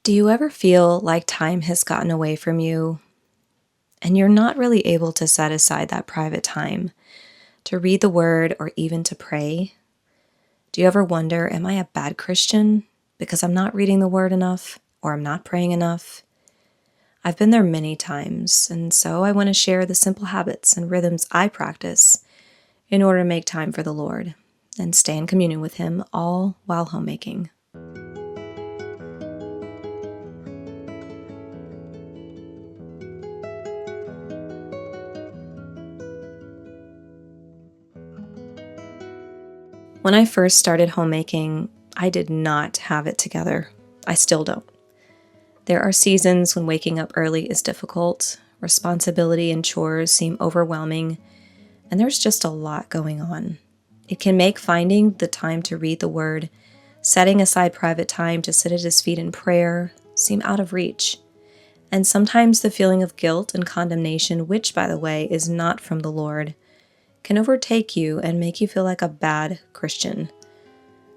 Do you ever feel like time has gotten away from you and you're not really able to set aside that private time to read the word or even to pray? Do you ever wonder, am I a bad Christian because I'm not reading the word enough or I'm not praying enough? I've been there many times, and so I want to share the simple habits and rhythms I practice in order to make time for the Lord and stay in communion with Him, all while homemaking. When I first started homemaking, I did not have it together. I still don't. There are seasons when waking up early is difficult, responsibility and chores seem overwhelming, and there's just a lot going on. It can make finding the time to read the Word, setting aside private time to sit at His feet in prayer, seem out of reach. And sometimes the feeling of guilt and condemnation, which, by the way, is not from the Lord, can overtake you and make you feel like a bad Christian.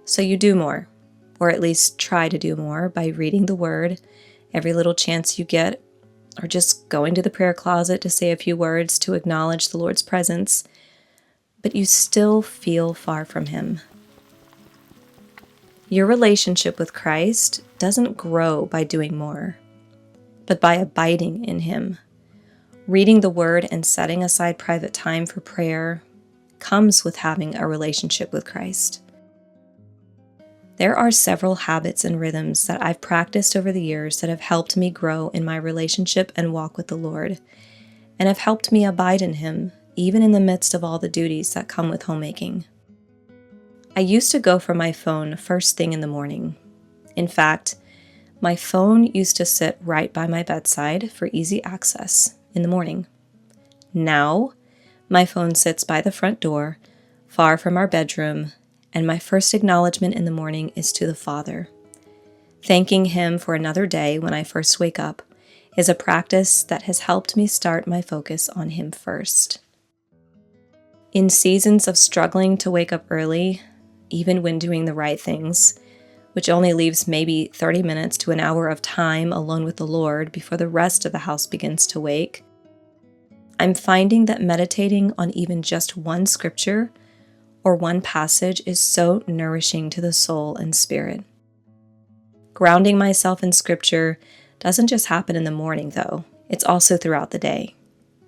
So you do more, or at least try to do more, by reading the Word every little chance you get, or just going to the prayer closet to say a few words to acknowledge the Lord's presence, but you still feel far from Him. Your relationship with Christ doesn't grow by doing more, but by abiding in Him. Reading the Word and setting aside private time for prayer comes with having a relationship with Christ. There are several habits and rhythms that I've practiced over the years that have helped me grow in my relationship and walk with the Lord, and have helped me abide in Him, even in the midst of all the duties that come with homemaking. I used to go for my phone first thing in the morning. In fact, my phone used to sit right by my bedside for easy access in the morning. Now, my phone sits by the front door, far from our bedroom, and my first acknowledgement in the morning is to the Father. Thanking Him for another day when I first wake up is a practice that has helped me start my focus on Him first. In seasons of struggling to wake up early, even when doing the right things, which only leaves maybe 30 minutes to an hour of time alone with the Lord before the rest of the house begins to wake, I'm finding that meditating on even just one scripture or one passage is so nourishing to the soul and spirit. Grounding myself in scripture doesn't just happen in the morning, though. It's also throughout the day.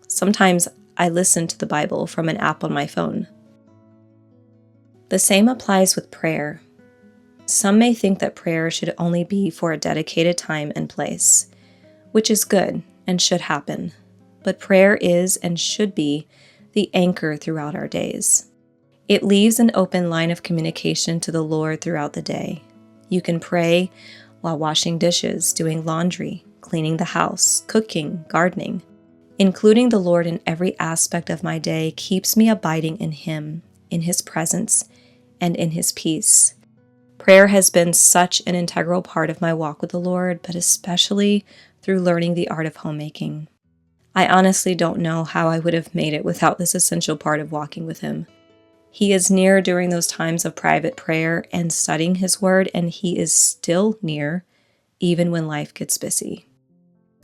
Sometimes I listen to the Bible from an app on my phone. The same applies with prayer. Some may think that prayer should only be for a dedicated time and place, which is good and should happen. But prayer is and should be the anchor throughout our days. It leaves an open line of communication to the Lord throughout the day. You can pray while washing dishes, doing laundry, cleaning the house, cooking, gardening. Including the Lord in every aspect of my day keeps me abiding in Him, in His presence, and in His peace. Prayer has been such an integral part of my walk with the Lord, but especially through learning the art of homemaking. I honestly don't know how I would have made it without this essential part of walking with Him. He is near during those times of private prayer and studying His Word, and He is still near even when life gets busy.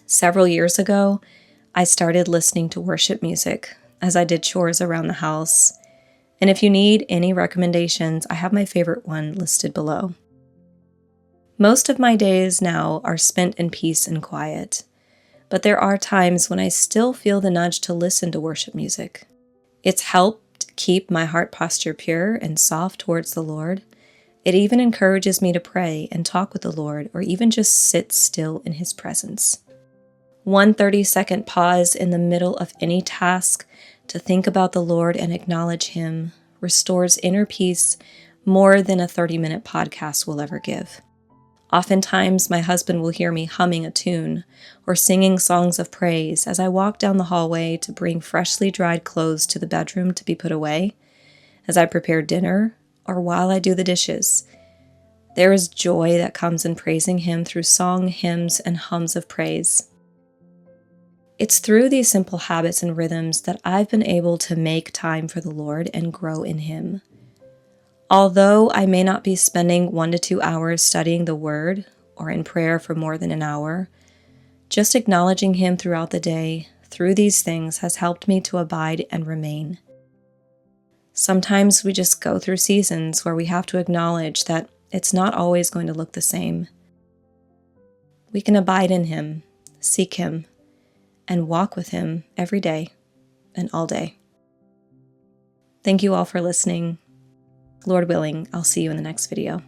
Several years ago, I started listening to worship music as I did chores around the house, and if you need any recommendations, I have my favorite one listed below. Most of my days now are spent in peace and quiet, but there are times when I still feel the nudge to listen to worship music. It's helped keep my heart posture pure and soft towards the Lord. It even encourages me to pray and talk with the Lord, or even just sit still in His presence. One 30-second pause in the middle of any task to think about the Lord and acknowledge Him restores inner peace more than a 30-minute podcast will ever give. Oftentimes, my husband will hear me humming a tune or singing songs of praise as I walk down the hallway to bring freshly dried clothes to the bedroom to be put away, as I prepare dinner, or while I do the dishes. There is joy that comes in praising Him through song, hymns, and hums of praise. It's through these simple habits and rhythms that I've been able to make time for the Lord and grow in Him. Although I may not be spending 1 to 2 hours studying the Word or in prayer for more than an hour, just acknowledging Him throughout the day, through these things, has helped me to abide and remain. Sometimes we just go through seasons where we have to acknowledge that it's not always going to look the same. We can abide in Him, seek Him, and walk with Him every day and all day. Thank you all for listening. Lord willing, I'll see you in the next video.